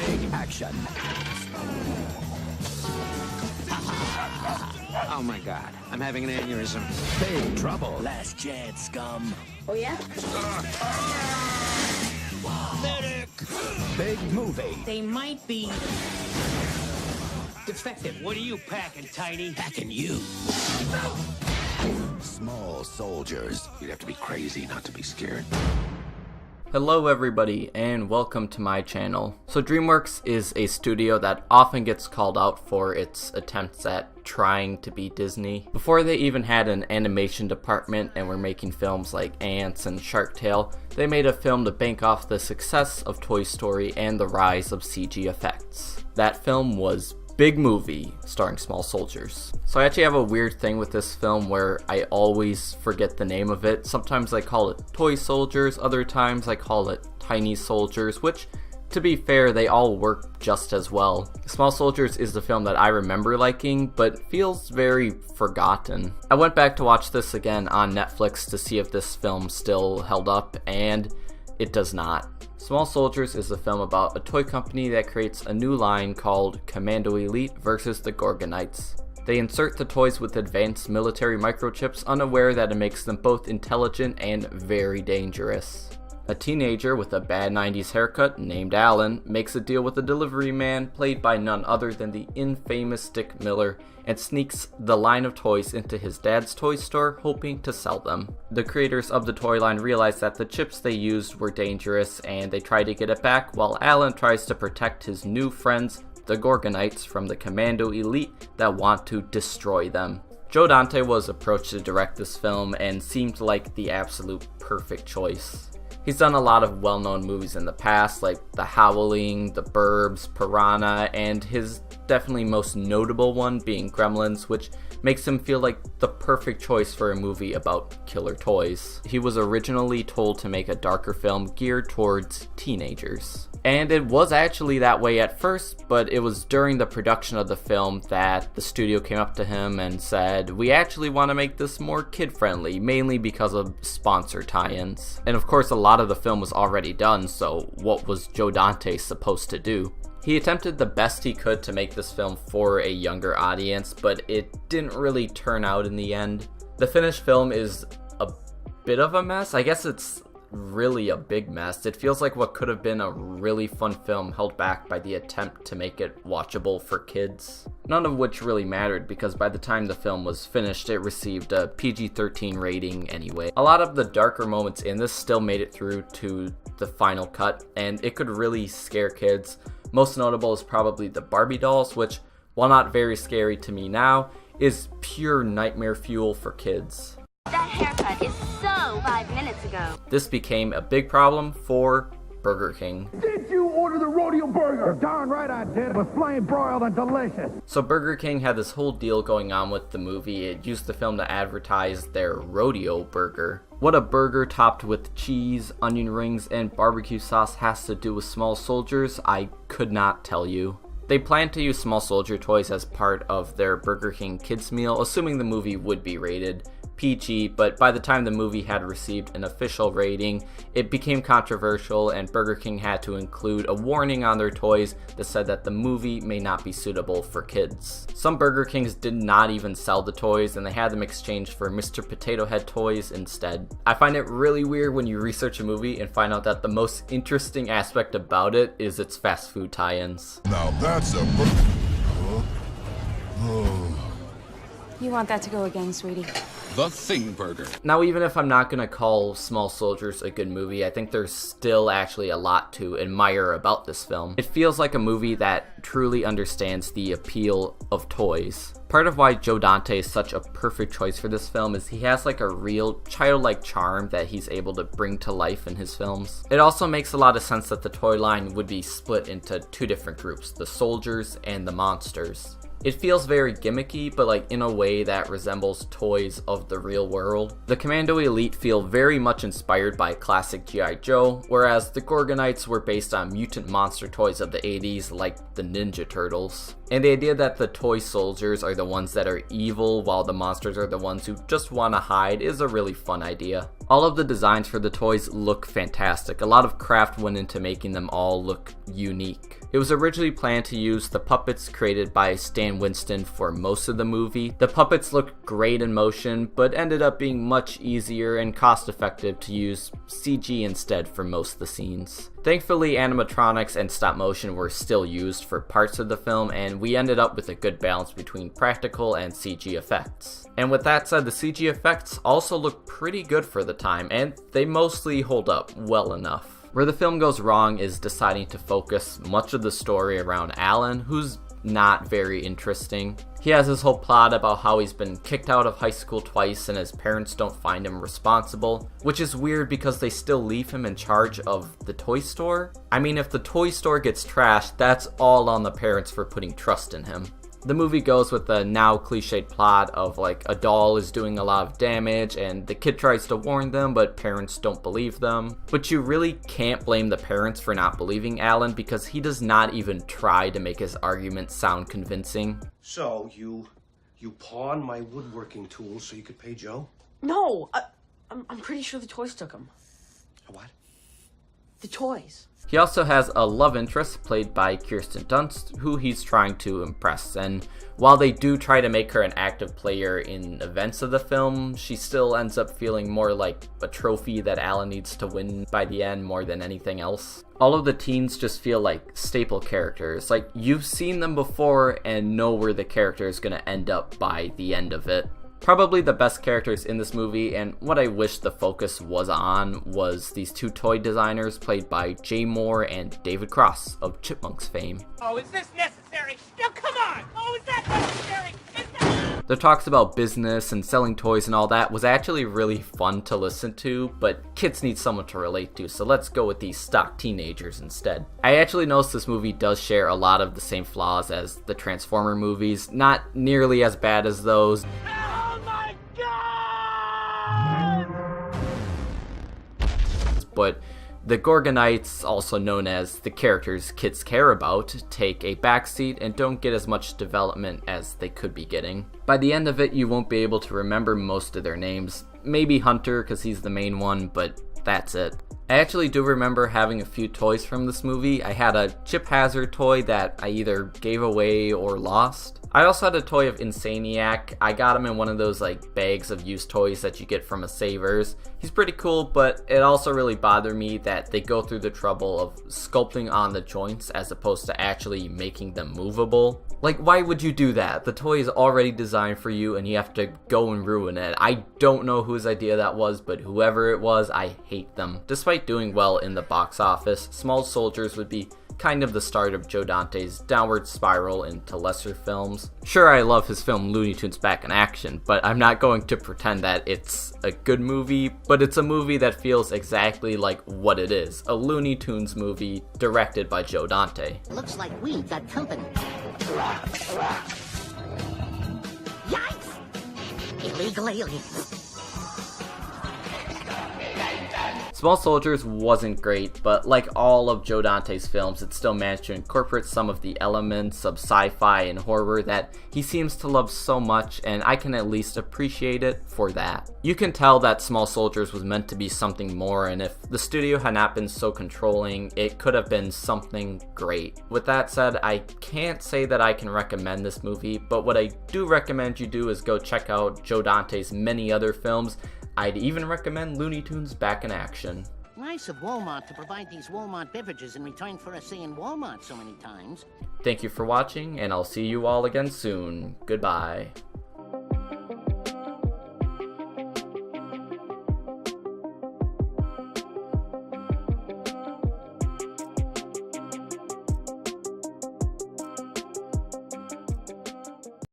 big action. Oh my god, I'm having an aneurysm. Big trouble. Last chance, scum. Oh, yeah? Medic! Big movie. They might be defective. What are you packing, Tiny? Packing you. Small soldiers. You'd have to be crazy not to be scared. Hello everybody and welcome to my channel. So DreamWorks is a studio that often gets called out for its attempts at trying to be Disney. Before they even had an animation department and were making films like Ants and Shark Tale, they made a film to bank off the success of Toy Story and the rise of CG effects. That film was Big Movie, starring small soldiers. So I actually have a weird thing with this film where I always forget the name of it. Sometimes I call it Toy Soldiers, other times I call it Tiny Soldiers, which, to be fair, they all work just as well. Small Soldiers is the film that I remember liking, but feels very forgotten. I went back to watch this again on Netflix to see if this film still held up, and it does not. Small Soldiers is a film about a toy company that creates a new line called Commando Elite versus the Gorgonites. They insert the toys with advanced military microchips, unaware that it makes them both intelligent and very dangerous. A teenager with a bad 90s haircut named Alan makes a deal with a delivery man played by none other than the infamous Dick Miller and sneaks the line of toys into his dad's toy store hoping to sell them. The creators of the toy line realize that the chips they used were dangerous and they try to get it back while Alan tries to protect his new friends, the Gorgonites, from the Commando Elite that want to destroy them. Joe Dante was approached to direct this film and seemed like the absolute perfect choice. He's done a lot of well-known movies in the past, like The Howling, The Burbs, Piranha, and his definitely most notable one being Gremlins, which makes him feel like the perfect choice for a movie about killer toys. He was originally told to make a darker film geared towards teenagers. And it was actually that way at first, but it was during the production of the film that the studio came up to him and said, "We actually want to make this more kid-friendly, mainly because of sponsor tie-ins." And of course, a lot of the film was already done, so what was Joe Dante supposed to do? He attempted the best he could to make this film for a younger audience, but it didn't really turn out in the end. The finished film is a bit of a mess. I guess it's really a big mess. It feels like what could have been a really fun film held back by the attempt to make it watchable for kids. None of which really mattered because by the time the film was finished, it received a PG-13 rating anyway. A lot of the darker moments in this still made it through to the final cut, and it could really scare kids. Most notable is probably the Barbie dolls, which, while not very scary to me now, is pure nightmare fuel for kids. That haircut is so 5 minutes ago. This became a big problem for Burger King. Did you order the rodeo burger? You're darn right I did. It was flame broiled and delicious. So Burger King had this whole deal going on with the movie. It used the film to advertise their rodeo burger. What a burger topped with cheese, onion rings, and barbecue sauce has to do with small soldiers, I could not tell you. They planned to use small soldier toys as part of their Burger King kids meal, assuming the movie would be rated PG, but by the time the movie had received an official rating, it became controversial and Burger King had to include a warning on their toys that said that the movie may not be suitable for kids. Some Burger Kings did not even sell the toys and they had them exchanged for Mr. Potato Head toys instead. I find it really weird when you research a movie and find out that the most interesting aspect about it is its fast food tie-ins. Now that's a You want that to go again, sweetie? The Thing Burger. Now, even if I'm not going to call Small Soldiers a good movie, I think there's still actually a lot to admire about this film. It feels like a movie that truly understands the appeal of toys. Part of why Joe Dante is such a perfect choice for this film is he has like a real childlike charm that he's able to bring to life in his films. It also makes a lot of sense that the toy line would be split into two different groups, the soldiers and the monsters. It feels very gimmicky, but like in a way that resembles toys of the real world. The Commando Elite feel very much inspired by classic G.I. Joe, whereas the Gorgonites were based on mutant monster toys of the 80s like the Ninja Turtles. And the idea that the toy soldiers are the ones that are evil while the monsters are the ones who just want to hide is a really fun idea. All of the designs for the toys look fantastic. A lot of craft went into making them all look unique. It was originally planned to use the puppets created by Stan Winston for most of the movie. The puppets looked great in motion, but ended up being much easier and cost effective to use CG instead for most of the scenes. Thankfully, animatronics and stop motion were still used for parts of the film, and we ended up with a good balance between practical and CG effects. And with that said, the CG effects also look pretty good for the time, and they mostly hold up well enough. Where the film goes wrong is deciding to focus much of the story around Alan, who's not very interesting. He has his whole plot about how he's been kicked out of high school twice and his parents don't find him responsible, which is weird because they still leave him in charge of the toy store. I mean, if the toy store gets trashed, that's all on the parents for putting trust in him. The movie goes with the now cliched plot of like a doll is doing a lot of damage and the kid tries to warn them but parents don't believe them. But you really can't blame the parents for not believing Alan because he does not even try to make his argument sound convincing. So, you pawned my woodworking tools so you could pay Joe? No, I'm pretty sure the toys took them. What? The toys. He also has a love interest played by Kirsten Dunst, who he's trying to impress, and while they do try to make her an active player in events of the film, she still ends up feeling more like a trophy that Alan needs to win by the end more than anything else. All of the teens just feel like staple characters, like you've seen them before and know where the character is going to end up by the end of it. Probably the best characters in this movie, and what I wish the focus was on, was these two toy designers played by Jay Moore and David Cross of Chipmunks fame. Oh, is this necessary? No, come on! Oh, is that necessary? The talks about business and selling toys and all that was actually really fun to listen to, but kids need someone to relate to, so let's go with these stock teenagers instead. I actually noticed this movie does share a lot of the same flaws as the Transformer movies, not nearly as bad as those. Oh my God! But the Gorgonites, also known as the characters kids care about, take a backseat and don't get as much development as they could be getting. By the end of it, you won't be able to remember most of their names. Maybe Hunter, because he's the main one, but that's it. I actually do remember having a few toys from this movie. I had a Chip Hazard toy that I either gave away or lost. I also had a toy of Insaniac. I got him in one of those like bags of used toys that you get from a Savers. He's pretty cool, but it also really bothered me that they go through the trouble of sculpting on the joints as opposed to actually making them movable. Like, why would you do that? The toy is already designed for you and you have to go and ruin it. I don't know whose idea that was, but whoever it was, I hate them. Despite doing well in the box office, Small Soldiers would be kind of the start of Joe Dante's downward spiral into lesser films. Sure, I love his film Looney Tunes Back in Action, but I'm not going to pretend that it's a good movie, but it's a movie that feels exactly like what it is, a Looney Tunes movie directed by Joe Dante. Looks like we got company. Yikes! Illegal aliens. Small Soldiers wasn't great, but like all of Joe Dante's films, it still managed to incorporate some of the elements of sci-fi and horror that he seems to love so much, and I can at least appreciate it for that. You can tell that Small Soldiers was meant to be something more, and if the studio had not been so controlling, it could have been something great. With that said, I can't say that I can recommend this movie, but what I do recommend you do is go check out Joe Dante's many other films. I'd even recommend Looney Tunes Back in Action. Nice of Walmart to provide these Walmart beverages in return for us saying Walmart so many times. Thank you for watching, and I'll see you all again soon. Goodbye.